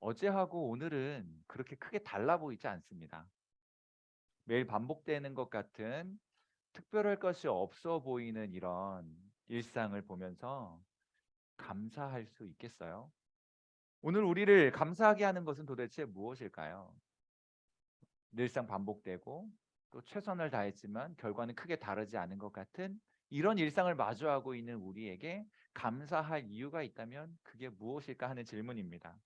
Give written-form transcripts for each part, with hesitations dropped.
어제하고 오늘은 그렇게 크게 달라 보이지 않습니다. 매일 반복되는 것 같은 특별할 것이 없어 보이는 이런 일상을 보면서 감사할 수 있겠어요? 오늘 우리를 감사하게 하는 것은 도대체 무엇일까요? 늘상 반복되고 또 최선을 다했지만 결과는 크게 다르지 않은 것 같은 이런 일상을 마주하고 있는 우리에게 감사할 이유가 있다면 그게 무엇일까 하는 질문입니다.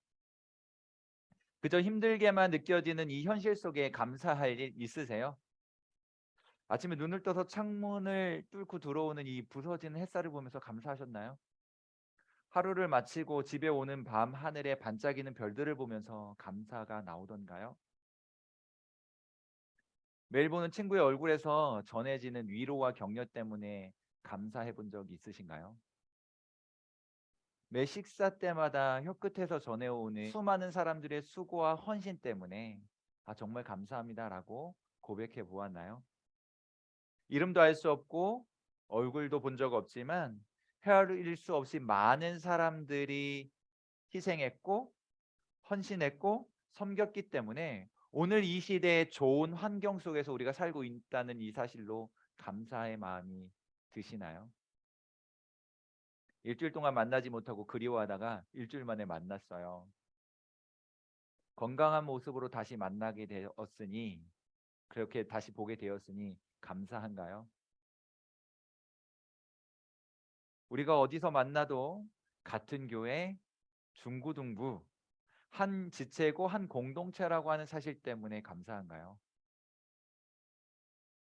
그저 힘들게만 느껴지는 이 현실 속에 감사할 일 있으세요? 아침에 눈을 떠서 창문을 뚫고 들어오는 이 부서지는 햇살을 보면서 감사하셨나요? 하루를 마치고 집에 오는 밤 하늘에 반짝이는 별들을 보면서 감사가 나오던가요? 매일 보는 친구의 얼굴에서 전해지는 위로와 격려 때문에 감사해 본 적이 있으신가요? 매 식사 때마다 혀끝에서 전해오는 수많은 사람들의 수고와 헌신 때문에 정말 감사합니다라고 고백해 보았나요? 이름도 알 수 없고 얼굴도 본 적 없지만 헤아릴 수 없이 많은 사람들이 희생했고 헌신했고 섬겼기 때문에 오늘 이 시대의 좋은 환경 속에서 우리가 살고 있다는 이 사실로 감사의 마음이 드시나요? 일주일 동안 만나지 못하고 그리워하다가 일주일 만에 만났어요. 건강한 모습으로 다시 만나게 되었으니 그렇게 다시 보게 되었으니 감사한가요? 우리가 어디서 만나도 같은 교회, 중구동부, 한 지체고 한 공동체라고 하는 사실 때문에 감사한가요?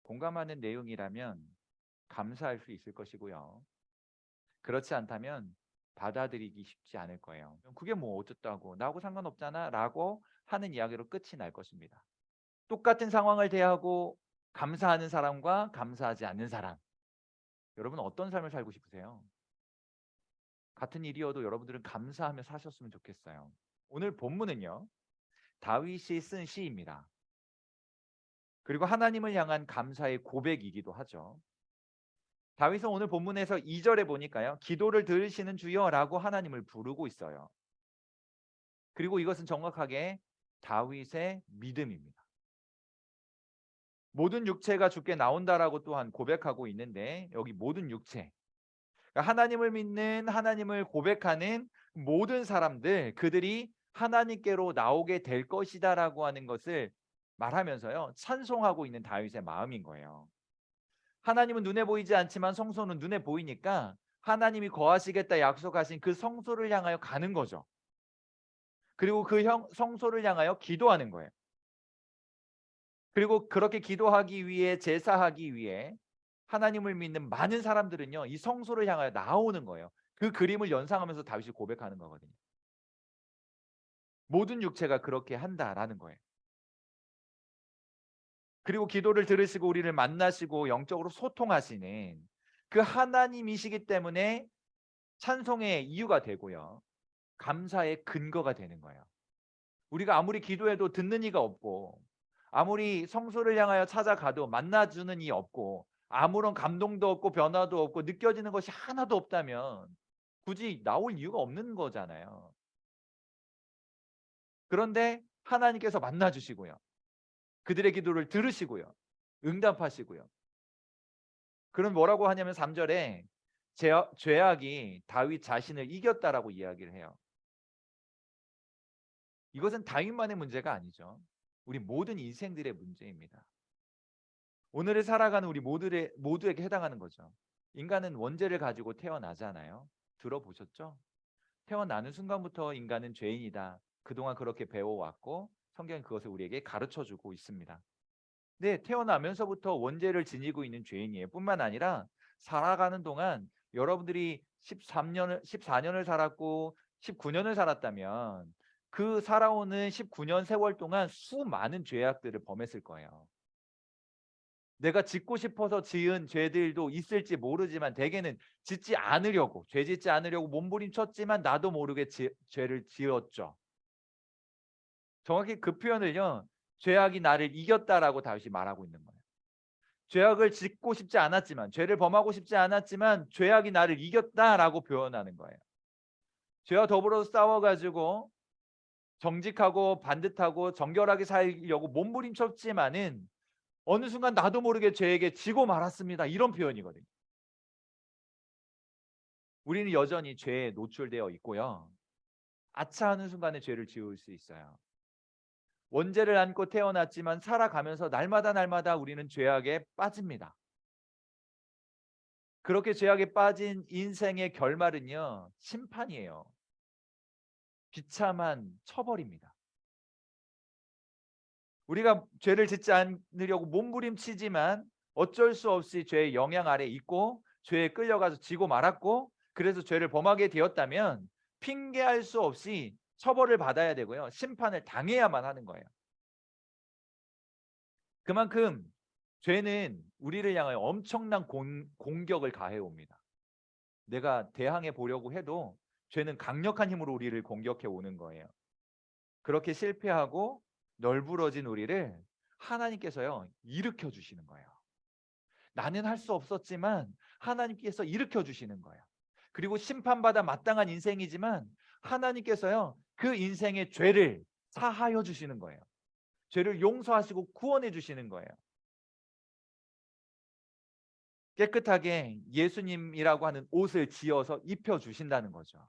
공감하는 내용이라면 감사할 수 있을 것이고요. 그렇지 않다면 받아들이기 쉽지 않을 거예요. 그게 뭐 어쨌다고 나하고 상관없잖아 라고 하는 이야기로 끝이 날 것입니다. 똑같은 상황을 대하고 감사하는 사람과 감사하지 않는 사람. 여러분 어떤 삶을 살고 싶으세요? 같은 일이어도 여러분들은 감사하며 사셨으면 좋겠어요. 오늘 본문은요. 다윗이 쓴 시입니다. 그리고 하나님을 향한 감사의 고백이기도 하죠. 다윗은 오늘 본문에서 2절에 보니까요. 기도를 들으시는 주여라고 하나님을 부르고 있어요. 그리고 이것은 정확하게 다윗의 믿음입니다. 모든 육체가 주께 나온다라고 또한 고백하고 있는데 여기 모든 육체. 그러니까 하나님을 믿는 하나님을 고백하는 모든 사람들 그들이 하나님께로 나오게 될 것이다라고 하는 것을 말하면서요. 찬송하고 있는 다윗의 마음인 거예요. 하나님은 눈에 보이지 않지만 성소는 눈에 보이니까 하나님이 거하시겠다 약속하신 그 성소를 향하여 가는 거죠. 그리고 그 성소를 향하여 기도하는 거예요. 그리고 그렇게 기도하기 위해 제사하기 위해 하나님을 믿는 많은 사람들은요. 이 성소를 향하여 나오는 거예요. 그 그림을 연상하면서 다윗이 고백하는 거거든요. 모든 육체가 그렇게 한다라는 거예요. 그리고 기도를 들으시고 우리를 만나시고 영적으로 소통하시는 그 하나님이시기 때문에 찬송의 이유가 되고요. 감사의 근거가 되는 거예요. 우리가 아무리 기도해도 듣는 이가 없고 아무리 성소를 향하여 찾아가도 만나주는 이 없고 아무런 감동도 없고 변화도 없고 느껴지는 것이 하나도 없다면 굳이 나올 이유가 없는 거잖아요. 그런데 하나님께서 만나 주시고요. 그들의 기도를 들으시고요. 응답하시고요. 그럼 뭐라고 하냐면 3 절에 죄악이 다윗 자신을 이겼다라고 이야기를 해요. 이것은 다윗만의 문제가 아니죠. 우리 모든 인생들의 문제입니다. 오늘을 살아가는 우리 모두에게 해당하는 거죠. 인간은 원죄를 가지고 태어나잖아요. 들어보셨죠? 태어나는 순간부터 인간은 죄인이다. 그동안 그렇게 배워왔고 성경은 그것을 우리에게 가르쳐주고 있습니다. 네, 태어나면서부터 원죄를 지니고 있는 죄인이에요. 뿐만 아니라 살아가는 동안 여러분들이 14년을 살았고 19년을 살았다면 그 살아오는 19년 세월 동안 수많은 죄악들을 범했을 거예요. 내가 짓고 싶어서 지은 죄들도 있을지 모르지만 대개는 짓지 않으려고 죄 짓지 않으려고 몸부림쳤지만 나도 모르게 죄를 지었죠. 정확히 그 표현을요. 죄악이 나를 이겼다라고 다윗이 말하고 있는 거예요. 죄악을 짓고 싶지 않았지만 죄를 범하고 싶지 않았지만 죄악이 나를 이겼다라고 표현하는 거예요. 죄와 더불어 싸워 가지고 정직하고 반듯하고 정결하게 살려고 몸부림쳤지만은 어느 순간 나도 모르게 죄에게 지고 말았습니다. 이런 표현이거든요. 우리는 여전히 죄에 노출되어 있고요. 아차 하는 순간에 죄를 지을 수 있어요. 원죄를 안고 태어났지만 살아가면서 날마다 우리는 죄악에 빠집니다. 그렇게 죄악에 빠진 인생의 결말은요, 심판이에요. 비참한 처벌입니다. 우리가 죄를 짓지 않으려고 몸부림치지만 어쩔 수 없이 죄의 영향 아래 있고 죄에 끌려가서 지고 말았고 그래서 죄를 범하게 되었다면 핑계할 수 없이 처벌을 받아야 되고요. 심판을 당해야만 하는 거예요. 그만큼 죄는 우리를 향하여 엄청난 공격을 가해 옵니다. 내가 대항해 보려고 해도 죄는 강력한 힘으로 우리를 공격해 오는 거예요. 그렇게 실패하고 널브러진 우리를 하나님께서요, 일으켜 주시는 거예요. 나는 할 수 없었지만 하나님께서 일으켜 주시는 거예요. 그리고 심판받아 마땅한 인생이지만 하나님께서요, 그 인생의 죄를 사하여 주시는 거예요. 죄를 용서하시고 구원해 주시는 거예요. 깨끗하게 예수님이라고 하는 옷을 지어서 입혀 주신다는 거죠.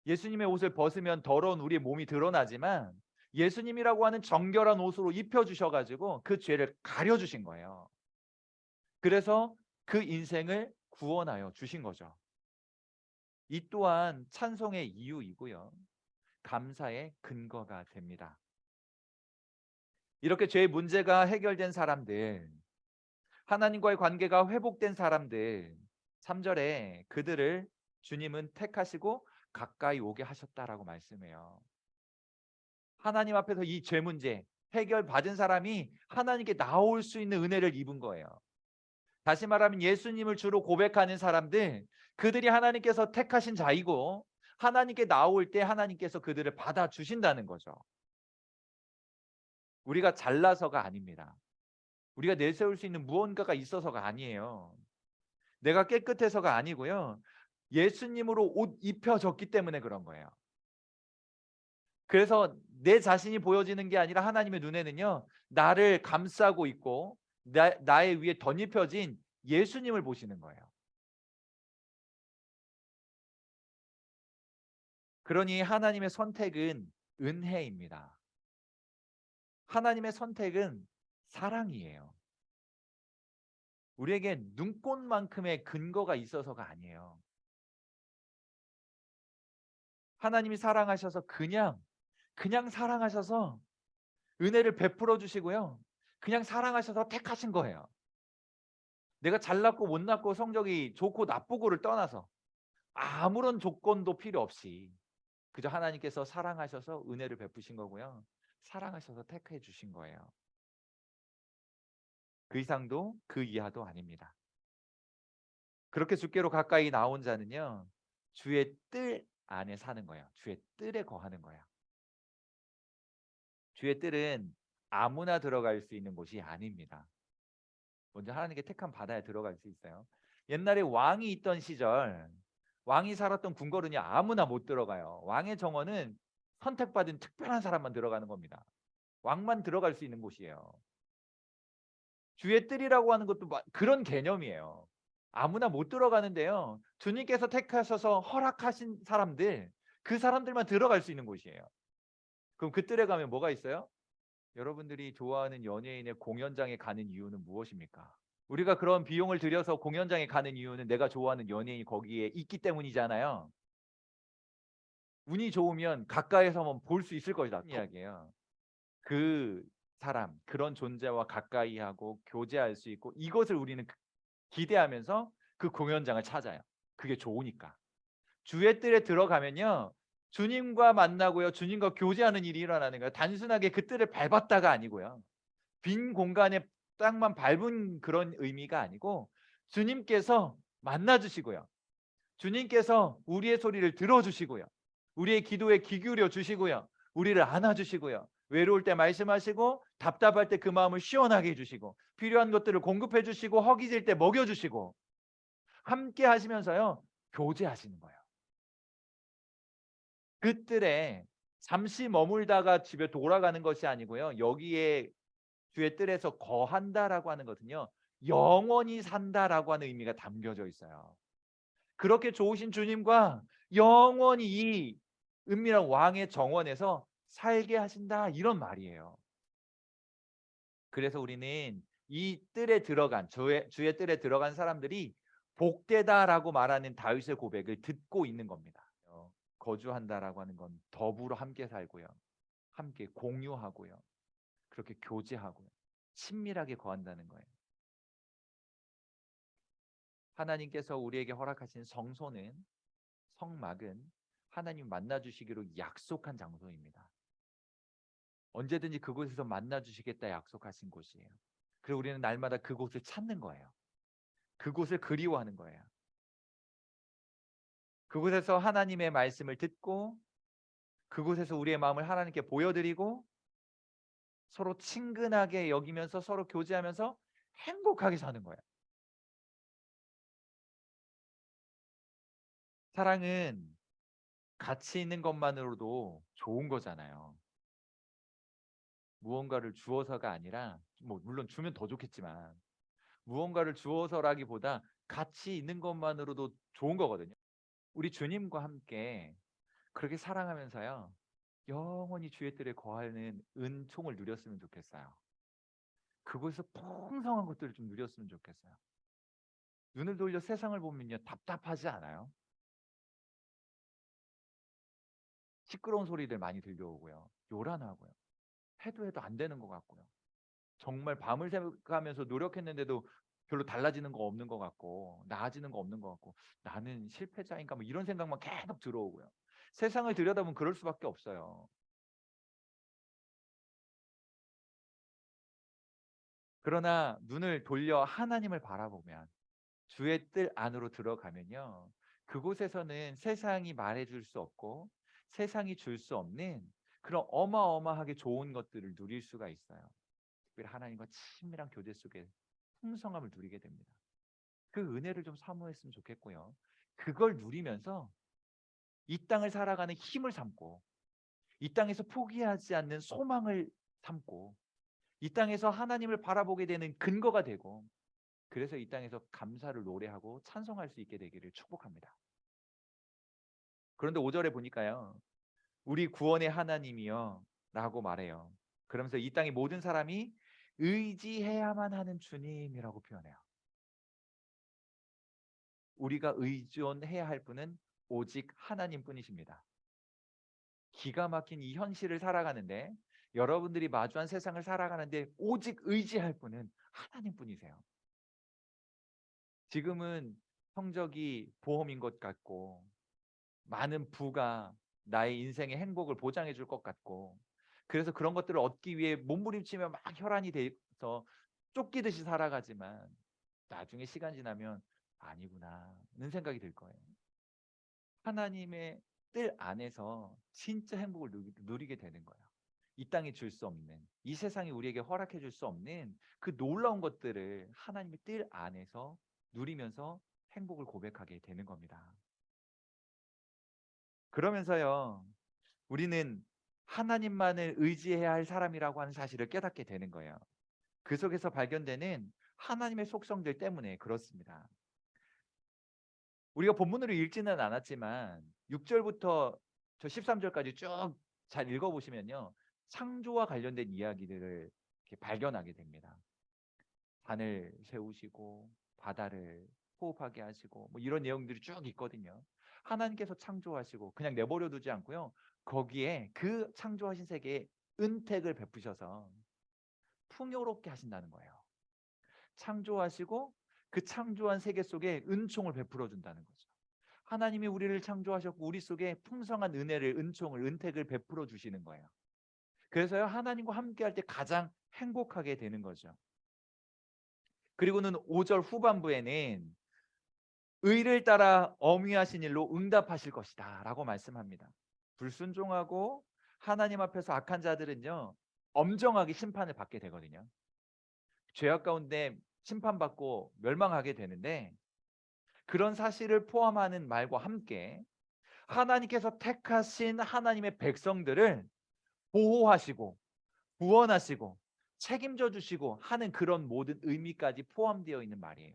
예수님의 옷을 벗으면 더러운 우리의 몸이 드러나지만 예수님이라고 하는 정결한 옷으로 입혀 주셔 가지고 그 죄를 가려 주신 거예요. 그래서 그 인생을 구원하여 주신 거죠. 이 또한 찬송의 이유이고요. 감사의 근거가 됩니다. 이렇게 죄의 문제가 해결된 사람들, 하나님과의 관계가 회복된 사람들, 3절에 그들을 주님은 택하시고 가까이 오게 하셨다라고 말씀해요. 하나님 앞에서 이 죄 문제 해결받은 사람이 하나님께 나올 수 있는 은혜를 입은 거예요. 다시 말하면 예수님을 주로 고백하는 사람들, 그들이 하나님께서 택하신 자이고 하나님께 나올 때 하나님께서 그들을 받아주신다는 거죠. 우리가 잘나서가 아닙니다. 우리가 내세울 수 있는 무언가가 있어서가 아니에요. 내가 깨끗해서가 아니고요. 예수님으로 옷 입혀졌기 때문에 그런 거예요. 그래서 내 자신이 보여지는 게 아니라 하나님의 눈에는요, 나를 감싸고 있고 나의 위에 덧입혀진 예수님을 보시는 거예요. 그러니 하나님의 선택은 은혜입니다. 하나님의 선택은 사랑이에요. 우리에게 눈꽃만큼의 근거가 있어서가 아니에요. 하나님이 사랑하셔서 그냥 사랑하셔서 은혜를 베풀어 주시고요. 그냥 사랑하셔서 택하신 거예요. 내가 잘났고 못났고 성적이 좋고 나쁘고를 떠나서 아무런 조건도 필요 없이 그저 하나님께서 사랑하셔서 은혜를 베푸신 거고요. 사랑하셔서 택해 주신 거예요. 그 이상도 그 이하도 아닙니다. 그렇게 주께로 가까이 나온 자는요, 주의 뜰 안에 사는 거예요. 주의 뜰에 거하는 거예요. 주의 뜰은 아무나 들어갈 수 있는 곳이 아닙니다. 먼저 하나님께 택함 받아야 들어갈 수 있어요. 옛날에 왕이 있던 시절, 왕이 살았던 궁궐은요, 아무나 못 들어가요. 왕의 정원은 선택받은 특별한 사람만 들어가는 겁니다. 왕만 들어갈 수 있는 곳이에요. 주의 뜰이라고 하는 것도 그런 개념이에요. 아무나 못 들어가는데요, 주님께서 택하셔서 허락하신 사람들, 그 사람들만 들어갈 수 있는 곳이에요. 그럼 그 뜰에 가면 뭐가 있어요? 여러분들이 좋아하는 연예인의 공연장에 가는 이유는 무엇입니까? 우리가 그런 비용을 들여서 공연장에 가는 이유는 내가 좋아하는 연예인이 거기에 있기 때문이잖아요. 운이 좋으면 가까이에서만 볼 수 있을 것이다, 이야기예요. 그 사람, 그런 존재와 가까이 하고 교제할 수 있고 이것을 우리는 기대하면서 그 공연장을 찾아요. 그게 좋으니까. 주의 뜰에 들어가면요, 주님과 만나고요, 주님과 교제하는 일이 일어나는 거예요. 단순하게 그 뜰을 밟았다가 아니고요, 빈 공간에 땅만 밟은 그런 의미가 아니고 주님께서 만나 주시고요, 주님께서 우리의 소리를 들어주시고요, 우리의 기도에 귀 기울여 주시고요, 우리를 안아주시고요, 외로울 때 말씀하시고 답답할 때 그 마음을 시원하게 해주시고 필요한 것들을 공급해 주시고 허기질 때 먹여주시고 함께 하시면서요, 교제하시는 거예요. 그 뜰에 잠시 머물다가 집에 돌아가는 것이 아니고요. 여기에 주의 뜰에서 거한다라고 하는 것은요. 영원히 산다라고 하는 의미가 담겨져 있어요. 그렇게 좋으신 주님과 영원히 이 은밀한 왕의 정원에서 살게 하신다 이런 말이에요. 그래서 우리는 이 뜰에 들어간 주의 뜰에 들어간 사람들이 복되다라고 말하는 다윗의 고백을 듣고 있는 겁니다. 거주한다라고 하는 건 더불어 함께 살고요. 함께 공유하고요. 그렇게 교제하고요. 친밀하게 거한다는 거예요. 하나님께서 우리에게 허락하신 성소는 성막은 하나님 만나 주시기로 약속한 장소입니다. 언제든지 그곳에서 만나 주시겠다 약속하신 곳이에요. 그리고 우리는 날마다 그곳을 찾는 거예요. 그곳을 그리워하는 거예요. 그곳에서 하나님의 말씀을 듣고 그곳에서 우리의 마음을 하나님께 보여드리고 서로 친근하게 여기면서 서로 교제하면서 행복하게 사는 거예요. 사랑은 같이 있는 것만으로도 좋은 거잖아요. 무언가를 주어서가 아니라 뭐 물론 주면 더 좋겠지만 무언가를 주어서라기보다 같이 있는 것만으로도 좋은 거거든요. 우리 주님과 함께 그렇게 사랑하면서요. 영원히 주의 뜰에 거하는 은총을 누렸으면 좋겠어요. 그곳에서 풍성한 것들을 좀 누렸으면 좋겠어요. 눈을 돌려 세상을 보면요. 답답하지 않아요? 시끄러운 소리들 많이 들려오고요. 요란하고요. 해도 안 되는 것 같고요. 정말 밤을 새가면서 노력했는데도 별로 달라지는 거 없는 것 같고 나아지는 거 없는 것 같고 나는 실패자인가 뭐 이런 생각만 계속 들어오고요. 세상을 들여다보면 그럴 수밖에 없어요. 그러나 눈을 돌려 하나님을 바라보면 주의 뜰 안으로 들어가면요. 그곳에서는 세상이 말해줄 수 없고 세상이 줄 수 없는 그런 어마어마하게 좋은 것들을 누릴 수가 있어요. 특별히 하나님과 친밀한 교제 속에 풍성함을 누리게 됩니다. 그 은혜를 좀 사모했으면 좋겠고요. 그걸 누리면서 이 땅을 살아가는 힘을 삼고 이 땅에서 포기하지 않는 소망을 삼고 이 땅에서 하나님을 바라보게 되는 근거가 되고 그래서 이 땅에서 감사를 노래하고 찬송할 수 있게 되기를 축복합니다. 그런데 5절에 보니까요. 우리 구원의 하나님이여 라고 말해요. 그러면서 이 땅의 모든 사람이 의지해야만 하는 주님이라고 표현해요. 우리가 의존해야 할 분은 오직 하나님뿐이십니다. 기가 막힌 이 현실을 살아가는데 여러분들이 마주한 세상을 살아가는데 오직 의지할 분은 하나님뿐이세요. 지금은 성적이 보험인 것 같고 많은 부가 나의 인생의 행복을 보장해 줄 것 같고 그래서 그런 것들을 얻기 위해 몸부림치며 막 혈안이 돼서 쫓기듯이 살아가지만 나중에 시간 지나면 아니구나는 생각이 들 거예요. 하나님의 뜰 안에서 진짜 행복을 누리게 되는 거예요. 이 땅이 줄 수 없는 이 세상이 우리에게 허락해 줄 수 없는 그 놀라운 것들을 하나님의 뜰 안에서 누리면서 행복을 고백하게 되는 겁니다. 그러면서요. 우리는 하나님만을 의지해야 할 사람이라고 하는 사실을 깨닫게 되는 거예요. 그 속에서 발견되는 하나님의 속성들 때문에 그렇습니다. 우리가 본문으로 읽지는 않았지만 6절부터 저 13절까지 쭉 잘 읽어보시면요. 창조와 관련된 이야기들을 이렇게 발견하게 됩니다. 산을 세우시고 바다를 호흡하게 하시고 뭐 이런 내용들이 쭉 있거든요. 하나님께서 창조하시고 그냥 내버려 두지 않고요. 거기에 그 창조하신 세계에 은택을 베푸셔서 풍요롭게 하신다는 거예요. 창조하시고 그 창조한 세계 속에 은총을 베풀어 준다는 거죠. 하나님이 우리를 창조하셨고 우리 속에 풍성한 은혜를 은총을 은택을 베풀어 주시는 거예요. 그래서요. 하나님과 함께 할 때 가장 행복하게 되는 거죠. 그리고는 5절 후반부에는 의를 따라 엄위하신 일로 응답하실 것이다 라고 말씀합니다. 불순종하고 하나님 앞에서 악한 자들은요. 엄정하게 심판을 받게 되거든요. 죄악 가운데 심판받고 멸망하게 되는데 그런 사실을 포함하는 말과 함께 하나님께서 택하신 하나님의 백성들을 보호하시고 구원하시고 책임져 주시고 하는 그런 모든 의미까지 포함되어 있는 말이에요.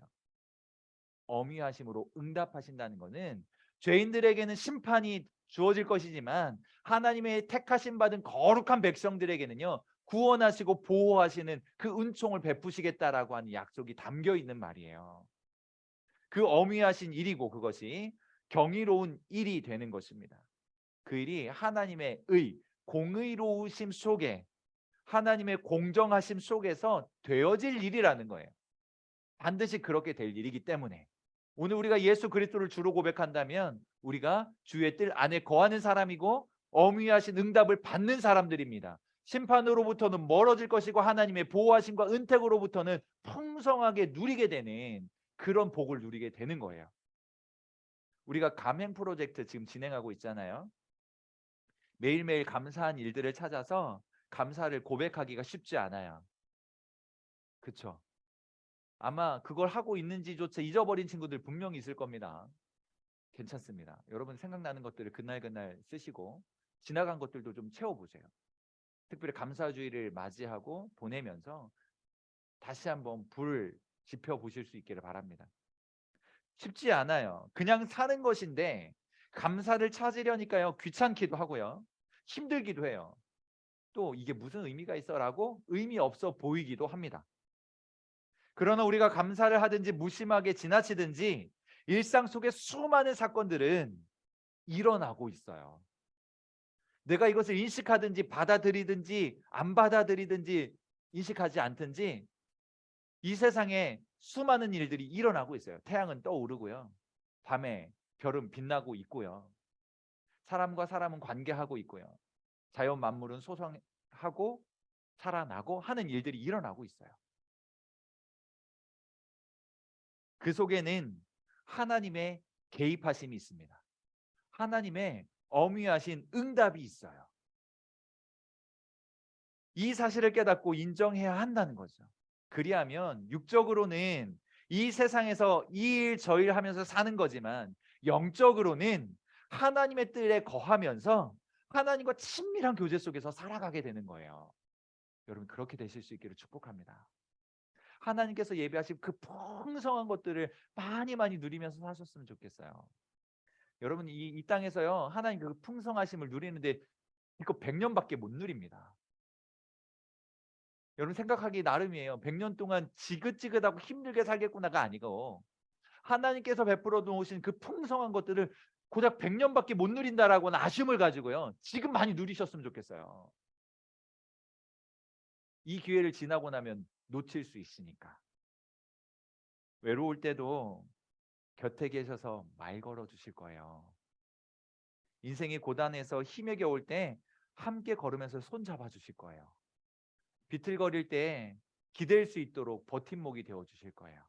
어미하심으로 응답하신다는 것은 죄인들에게는 심판이 주어질 것이지만 하나님의 택하심 받은 거룩한 백성들에게는요, 구원하시고 보호하시는 그 은총을 베푸시겠다라고 하는 약속이 담겨 있는 말이에요. 그 어미하신 일이고 그것이 경이로운 일이 되는 것입니다. 그 일이 하나님의 공의로우심 속에, 하나님의 공정하심 속에서 되어질 일이라는 거예요. 반드시 그렇게 될 일이기 때문에 오늘 우리가 예수 그리스도를 주로 고백한다면 우리가 주의 뜰 안에 거하는 사람이고 어미하신 응답을 받는 사람들입니다. 심판으로부터는 멀어질 것이고 하나님의 보호하심과 은택으로부터는 풍성하게 누리게 되는 그런 복을 누리게 되는 거예요. 우리가 감행 프로젝트 지금 진행하고 있잖아요. 매일매일 감사한 일들을 찾아서 감사를 고백하기가 쉽지 않아요. 그렇죠? 아마 그걸 하고 있는지조차 잊어버린 친구들 분명히 있을 겁니다. 괜찮습니다. 여러분 생각나는 것들을 그날 쓰시고 지나간 것들도 좀 채워보세요. 특별히 감사주의를 맞이하고 보내면서 다시 한번 불 지펴보실 수 있기를 바랍니다. 쉽지 않아요. 그냥 사는 것인데 감사를 찾으려니까요, 귀찮기도 하고요, 힘들기도 해요. 또 이게 무슨 의미가 있어라고 의미 없어 보이기도 합니다. 그러나 우리가 감사를 하든지 무심하게 지나치든지 일상 속에 수많은 사건들은 일어나고 있어요. 내가 이것을 인식하든지 받아들이든지 안 받아들이든지 인식하지 않든지 이 세상에 수많은 일들이 일어나고 있어요. 태양은 떠오르고요, 밤에 별은 빛나고 있고요, 사람과 사람은 관계하고 있고요, 자연 만물은 소성하고 살아나고 하는 일들이 일어나고 있어요. 그 속에는 하나님의 개입하심이 있습니다. 하나님의 엄위하신 응답이 있어요. 이 사실을 깨닫고 인정해야 한다는 거죠. 그리하면 육적으로는 이 세상에서 이 일 저 일 하면서 사는 거지만 영적으로는 하나님의 뜰에 거하면서 하나님과 친밀한 교제 속에서 살아가게 되는 거예요. 여러분 그렇게 되실 수 있기를 축복합니다. 하나님께서 예배하신 그 풍성한 것들을 많이 많이 누리면서 사셨으면 좋겠어요. 여러분 이 땅에서요, 하나님 그 풍성하심을 누리는데 이거 100년밖에 못 누립니다. 여러분 생각하기 나름이에요. 100년 동안 지긋지긋하고 힘들게 살겠구나가 아니고 하나님께서 베풀어 놓으신 그 풍성한 것들을 고작 100년밖에 못 누린다라고는 아쉬움을 가지고요, 지금 많이 누리셨으면 좋겠어요. 이 기회를 지나고 나면 놓칠 수 있으니까. 외로울 때도 곁에 계셔서 말 걸어 주실 거예요. 인생이 고단해서 힘에 겨울 때 함께 걸으면서 손 잡아 주실 거예요. 비틀거릴 때 기댈 수 있도록 버팀목이 되어 주실 거예요.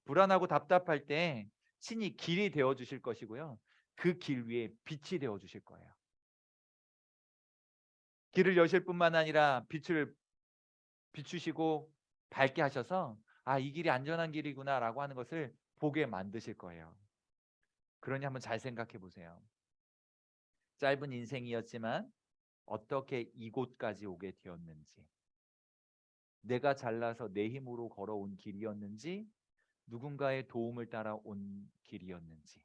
불안하고 답답할 때 친히 길이 되어 주실 것이고요, 그 길 위에 빛이 되어 주실 거예요. 길을 여실 뿐만 아니라 빛을 비추시고 밝게 하셔서 아, 이 길이 안전한 길이구나라고 하는 것을 보게 만드실 거예요. 그러니 한번 잘 생각해 보세요. 짧은 인생이었지만 어떻게 이곳까지 오게 되었는지, 내가 잘나서 내 힘으로 걸어온 길이었는지 누군가의 도움을 따라 온 길이었는지,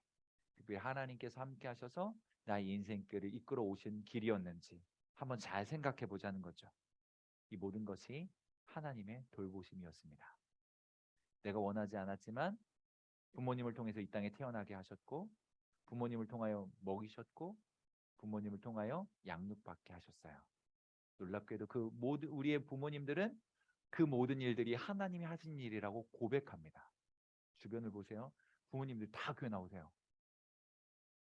특별히 하나님께서 함께 하셔서 나의 인생길을 이끌어 오신 길이었는지 한번 잘 생각해 보자는 거죠. 이 모든 것이 하나님의 돌보심이었습니다. 내가 원하지 않았지만 부모님을 통해서 이 땅에 태어나게 하셨고, 부모님을 통하여 먹이셨고, 부모님을 통하여 양육받게 하셨어요. 놀랍게도 그 모든 우리의 부모님들은 그 모든 일들이 하나님이 하신 일이라고 고백합니다. 주변을 보세요. 부모님들 다 교회 나오세요.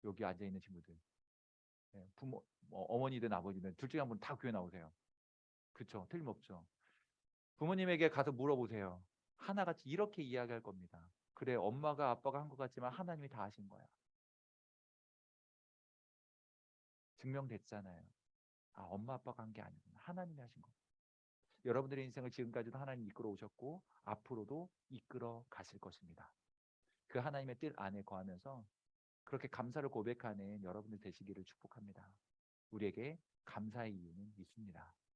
여기 앉아 있는 친구들, 부모, 어머니든 아버지든 둘 중에 한 분 다 교회 나오세요. 그렇죠? 틀림없죠. 부모님에게 가서 물어보세요. 하나같이 이렇게 이야기할 겁니다. 그래, 엄마가 아빠가 한 것 같지만 하나님이 다 하신 거야. 증명됐잖아요. 아, 엄마 아빠가 한 게 아니구나, 하나님이 하신 거. 여러분들의 인생을 지금까지도 하나님이 이끌어 오셨고 앞으로도 이끌어 가실 것입니다. 그 하나님의 뜻 안에 거하면서 그렇게 감사를 고백하는 여러분들 되시기를 축복합니다. 우리에게 감사의 이유는 있습니다.